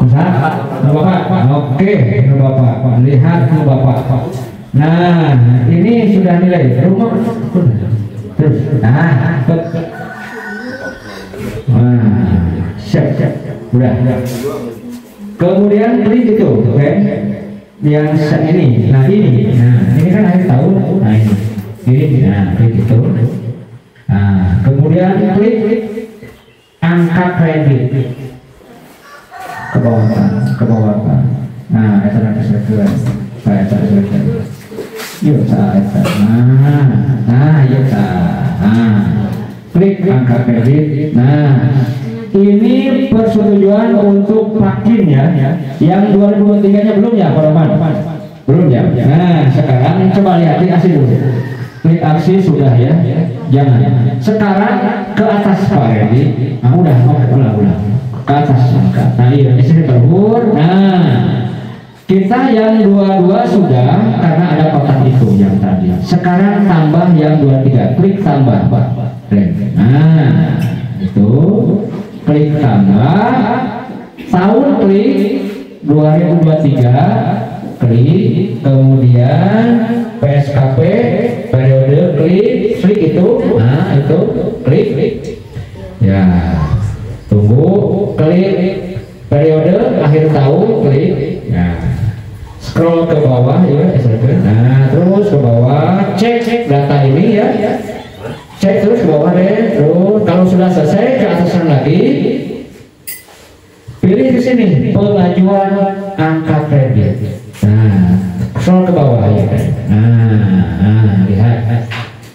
Speaker 2: Usaha, Bapak. Oke, Bapak. Lihat Bapak. Nah, ini sudah nilai rumah. Terus,
Speaker 1: Udah. Kemudian klik itu, oke? Yang ini, nah ini kan akhir tahun, nah ini, nah klik itu. Nah, kemudian klik angka kredit ke bawah. Nah, itu nanti selesai. Yuk, klik angka kredit. Nah, ini persetujuan untuk vaksin ya. Yang 2023-nya belum ya, Pak Roman? Belum ya. Nah, sekarang coba lihat aksi dulu. Klik aksi sudah ya. Jangan. Sekarang ke atas Pak Randy. Nah, udah ulang. Ke atas angka. Nah, iya, di sini terhur. Nah, kita yang 22 sudah karena ada kotak itu yang tadi. Sekarang tambah yang 23. Klik tambah, Pak. Nah, itu klik tambah. Tahun klik 2023. Klik. Kemudian PSKP periode klik itu. Nah, itu klik. Ya. Tunggu. Klik periode akhir tahun. Klik. Nah, scroll ke bawah ya, nah terus ke bawah, cek data ini ya, cek terus ke bawah deh, terus kalau sudah selesai ke atasan lagi, pilih di sini pengajuan angka kredit, nah scroll ke bawah ya, nah lihat,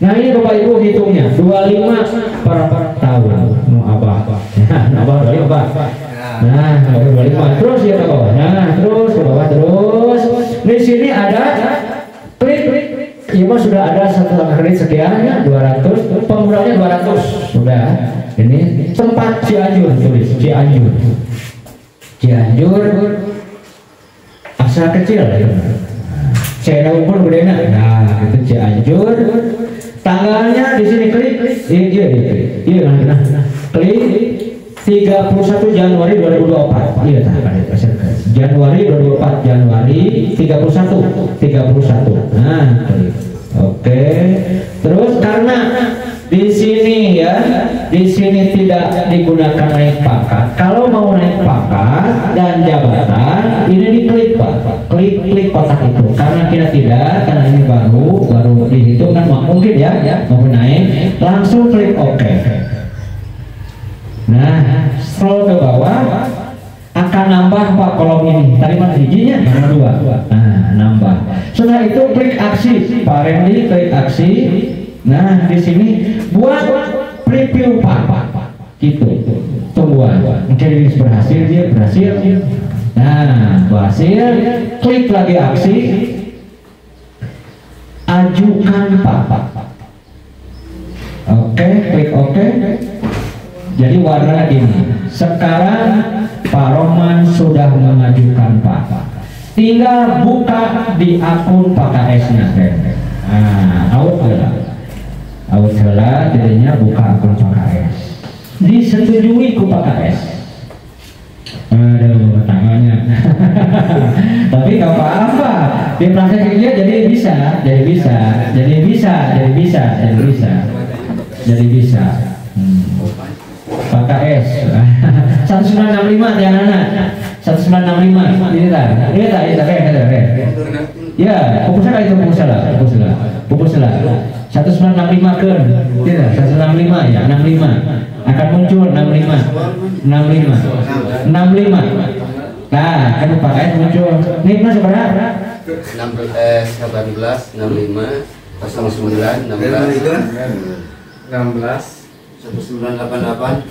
Speaker 1: nah ini Bapak Ibu hitungnya 25 per tahun, abah, nah 25 terus ya ke bawah, nah terus ke bawah terus. Di sini ada klik, ya sudah ada satu angka kredit sekian ya 200, penggunanya 200 sudah. Ini tempat Cianjur, tulis Cianjur, asal kecil ya. Saya pun gede nah itu Cianjur. Tanggalnya di sini klik, iya klik 31 Januari 2024. Iya, Januari 2024, Januari 31. Nah, oke. Terus karena di sini ya, di sini tidak digunakan naik pangkat. Kalau mau naik pangkat dan jabatan, ini diklik Pak. Klik kotak itu. Karena kita tidak, karena ini baru dihitung kan mungkin ya, mau naik, langsung klik OK. Nah, scroll ke bawah akan nambah Pak kolom ini. Tadi mana hijinya? Nomor 2. Nah, nambah. Setelah itu klik aksi, Pak Randy klik aksi. Nah, di sini buat preview Pak. Gitu. Tungguan. Mungkin ini berhasil dia berhasil. Nah, berhasil. Klik lagi aksi. Ajukan Pak. Oke, klik oke. Jadi warna ini. Sekarang Pak Roman sudah mengajukan Pak. Tinggal buka di akun Pak KS-nya. Nah, out heula jadinya buka akun Pak KS. Disetujui ku Pak KS. Aduh, tangannya. Tapi nggak apa-apa. Di prakteknya jadi bisa. Pak KS 1965 yang anak 1965 ini tak ya pupusela 1965 ke tidak 165 ya 65 akan muncul 65 nah kan Pak KS muncul ini mas berapa
Speaker 5: 18 65 09 16 1988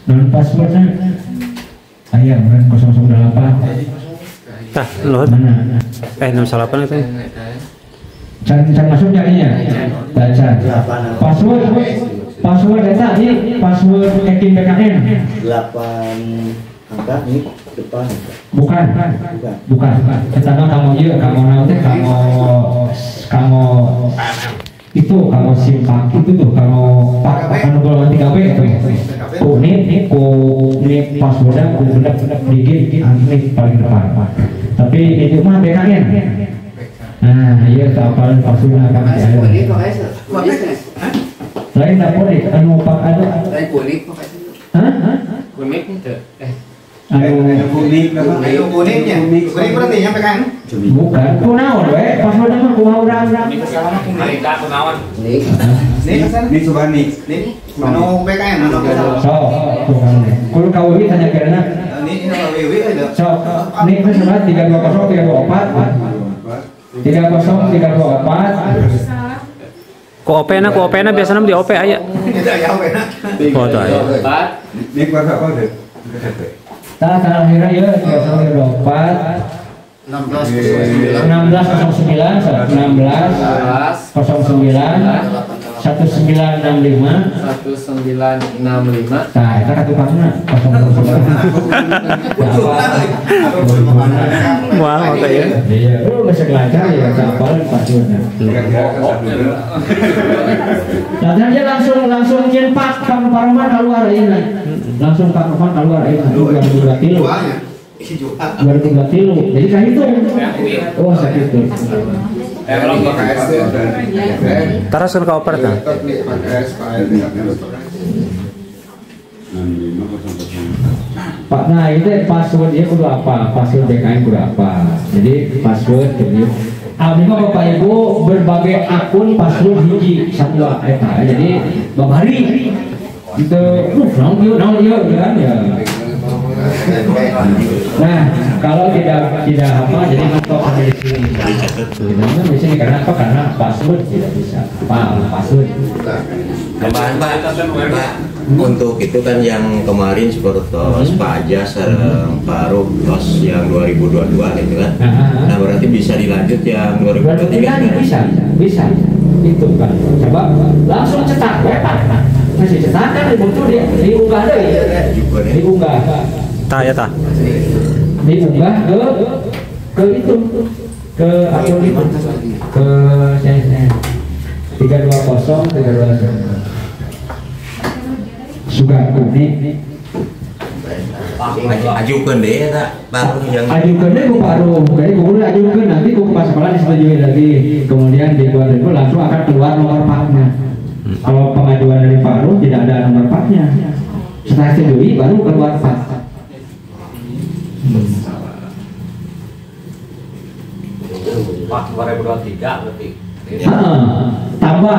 Speaker 1: non passwordnya ayam kan 008
Speaker 4: Tah, Luhut. 68 itu.
Speaker 1: Can masuk nyarinya. Baca. Password data ini password Ekin BKN.
Speaker 6: 8 angka ini depan.
Speaker 1: Bukan. Pertama kamu nanti kamu itu kamu simpak itu tuh kamu golongan 3B itu. Ini passwordnya benar-benar digit ini paling depan. Tapi itu mah BKN. Nah, iya keapalan passwordnya kan.
Speaker 2: Lain dapodik anu pak ada.
Speaker 5: Dari kuning.
Speaker 2: Hah?
Speaker 5: Kuning itu.
Speaker 2: Anu
Speaker 6: kuning kuningnya. Kuning berarti nyampe kan?
Speaker 2: bukan kunaon we pas mah kumaha urang.
Speaker 5: Mereka kenawan. Nih.
Speaker 6: Ini Subhani. Nih. Anu BKM anu
Speaker 2: So, kudu kawin tanya kira
Speaker 6: ini wiwi aja.
Speaker 2: so, ini surat 320 324
Speaker 4: Ku opena biasanya di OP aya. Oh, tuh aya.
Speaker 6: Ini kuasa apa deh?
Speaker 2: akhirnya ya 324 1609 1965 nah itu kan tukangnya 009
Speaker 4: Wah, maka ya.
Speaker 2: iya lu masih belajar ya apalin passwordnya nanti aja langsung nyepak Kang Paroman keluar ini langsung Kang Paroman keluar ini 2023 jadi kayak itu oh sakit tuh
Speaker 4: Taras kan ka oper ta.
Speaker 2: Pak, nah itu password dia kudu apa? Password BKN kudu apa? Jadi password jadi abdi mah Bapak Ibu berbagai akun password hiji satu eta. Jadi babari itu naon ieu kan ya. Nah, kalau tidak apa jadi mentok di sini. Namanya di sini karena apa? Karena password tidak bisa. Password.
Speaker 3: Tambahan Pak, untuk itu kan yang kemarin seperti Pak Ajas, Pak Aruf, tos yang 2022 gitu kan. Nah berarti bisa dilanjut yang 2023
Speaker 2: bisa. Itu kan. Coba langsung cetak Pak. Masih cetak kan butuh diunggah deh. Diunggah.
Speaker 4: Ta ya ta.
Speaker 2: Diunggah ke itu ke akun itu ke saya 320 sudah kuning
Speaker 3: ajukan deh ya Pak yang
Speaker 2: ajukan deh ku Paru jadi kemudian ajukan nanti ku pas sekolah disetujui lagi kemudian dibuat itu langsung akan keluar nomor paknya kalau pengajuan dari Paru tidak ada nomor paknya setelah disetujui baru keluar pak
Speaker 5: Pak 2023 berarti.
Speaker 2: tambah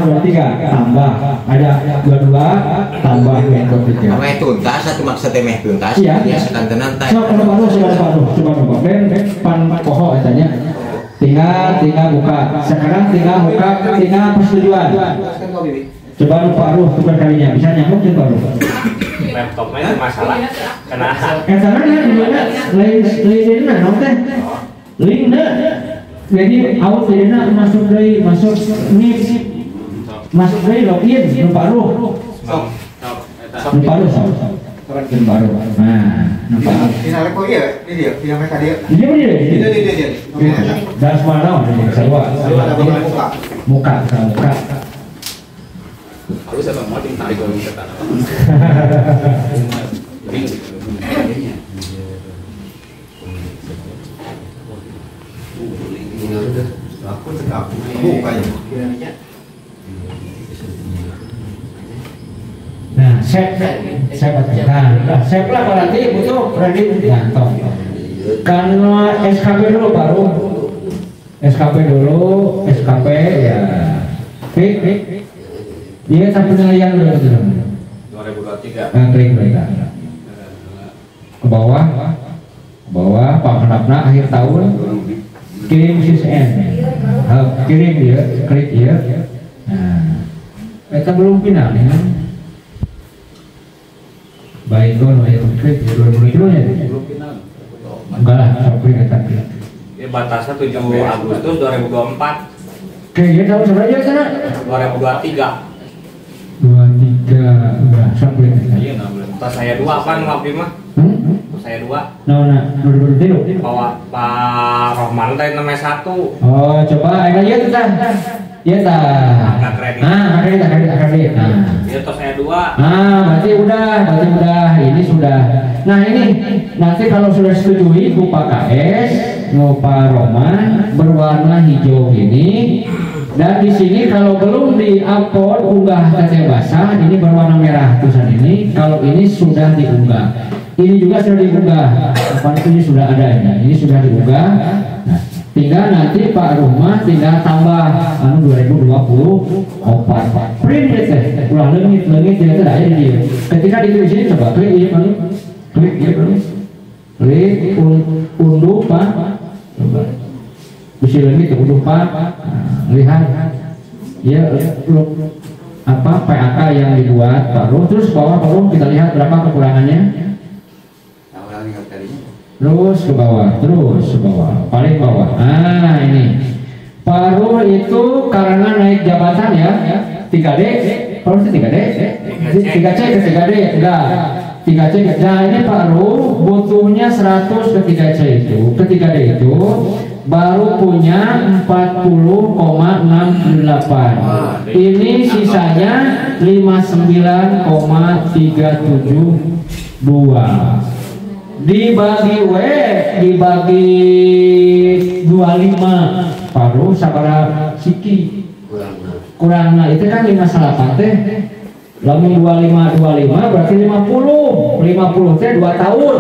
Speaker 2: 23 tambah ada 22 tambah 23
Speaker 3: meh tuntas atau maksudnya meh tuntas
Speaker 2: iya
Speaker 3: sekan tenan teh
Speaker 2: coba ben pan poho katanya tinggal buka sekarang tinggal buka persetujuan coba lupa tukar kalinya bisa nyambung coba
Speaker 5: Laptopnya itu masalah. Kenapa?
Speaker 2: Karena dia di mana lain nanti linknya jadi out dina masuk nih masuk dari login lupa lu nah nampak
Speaker 6: Finalnya kok iya? Ini dia, yang mereka dia.
Speaker 2: dia dan semua muka
Speaker 5: Harus ada mau tarik lagi ke tanah.
Speaker 6: Aku tetap buka ya.
Speaker 2: nah saya bacakan saya lah berarti butuh berarti gantong karena SKP dulu baru SKP ya klik dia sampai penilaian dulu
Speaker 5: 2023
Speaker 2: klik mereka ke bawah pengharapna akhir tahun kirim SISN kirim dia klik dia nah kita belum final ya baik dong ya klik 2020 ya
Speaker 5: belum final.
Speaker 2: enggak lah sampai kata
Speaker 5: Ya batasnya 7 Agustus 2024.
Speaker 2: kayaknya tahu sebenarnya sana
Speaker 5: 2023.
Speaker 2: 23 enggak sampai kata
Speaker 5: Iya enggak belum. Tas saya 2 apa ngelakuin mah? Saya 2.
Speaker 2: nah 2020
Speaker 5: Bawa Pak Rohman tadi namanya 1.
Speaker 2: oh coba ayo ya kita ya ta
Speaker 5: Angka kredit.
Speaker 2: kredit nah
Speaker 5: Dia tas saya 2.
Speaker 2: berarti udah ini sudah nah ini nanti kalau sudah setujui Pak KS Pak Roman berwarna hijau ini
Speaker 1: Dan di sini kalau belum di-upload unggah KTP basah, ini berwarna merah tulisan ini. Kalau ini sudah diunggah, ini juga sudah diunggah. Apa ini sudah ada ini sudah diunggah. Nah, tinggal nanti Pak Rumah tinggal tambah 2024 print deh, ulah lengit dia tidak ada di dia. Ketika ditulis ini coba klik ini klik ya klik unduh Pak, coba bisa lengit unduh Pak. Lihat ya apa PAK yang dibuat Pak Rum, terus bawah Pak Rum kita lihat berapa kekurangannya, terus ke bawah paling bawah. Nah ini Pak Rum itu karena naik jabatan ya 3D, kalau itu 3D 3C ke 3D enggak 3C. Nah ini Pak Rum butuhnya 100 ke 3C itu, ke 3D itu baru punya 40,68. Ini sisanya 59,372. Dibagi dibagi 25 paru sabara siki. Kurangnya itu kan 58 teh. Lamun 25 berarti 50 teh 2 tahun.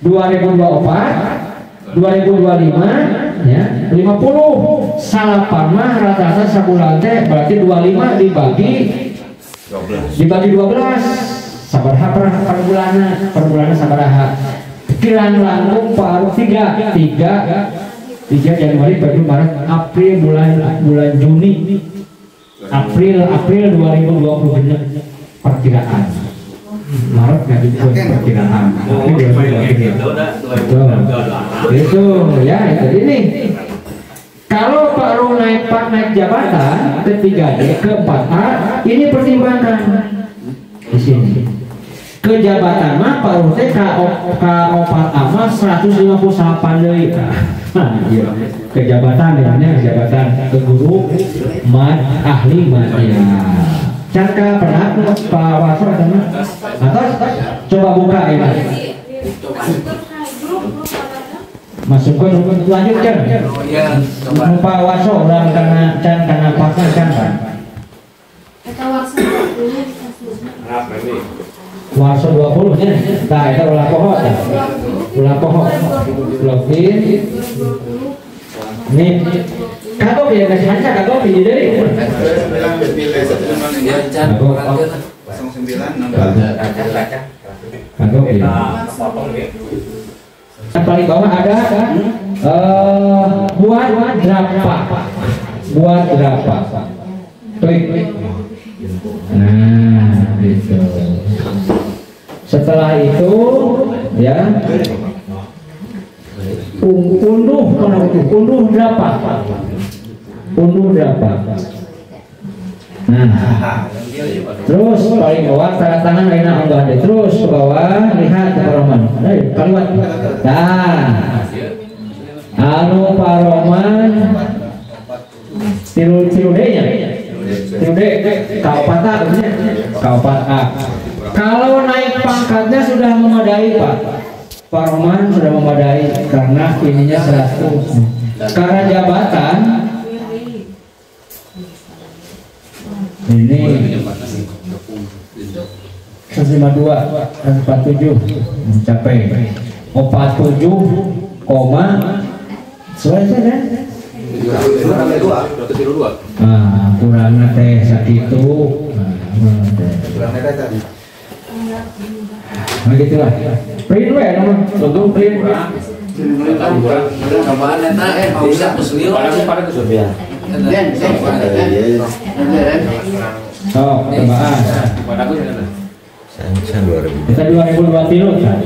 Speaker 1: 2024 2025 ya 50 salapan mah rata-rata sebulan teh berarti 25 dibagi 12 sabaraha per bulanna sabaraha kirang langkung paruh 3 Januari, Februari, Maret, April bulan Juni April 2020 perkiraan Maret nggak dibuat perkiraan itu ya itu ini. Kalau Pak Rum naik jabatan ke 3D ke 4A ini pertimbangkan di sini. Ke jabatan mah Pak Rum teh ka 4A mah 158 deui. Nah, iya. Ke jabatan ya, jabatan ke guru ahli media. Cangka pernah Pak Waso atas coba buka ini. Masukkan lanjutkan. Pak Waso orang karena pasang kan. Waso 20 nya. Nah, itu ulah pohon. Login. Nih. Kagok ya guys, hanca kagok di dari. Kagok ya. Paling bawah ada buat berapa? Klik. Nah, gitu. Setelah itu ya unduh berapa? Nah, terus paling bawah tanda tangan lainnya unggah deh. Terus ke bawah lihat ke Paroman. Kalimat. Nah, anu Paroman tilu D-nya. Tilu D kaupat A. Kalau naik pangkatnya sudah memadai Pak. Paroman sudah memadai karena ininya 100. Karena jabatan ini 152 147 mencapai 47 koma selesai kan? Kurangnya teh sakitu. Nah gitulah. Print we nomor tunggu print.
Speaker 5: Cobaan eta bisa kesulian. Pada kesulian.
Speaker 1: Oh, cobaan.
Speaker 3: Saya 2000.
Speaker 1: Kita 2023 kan.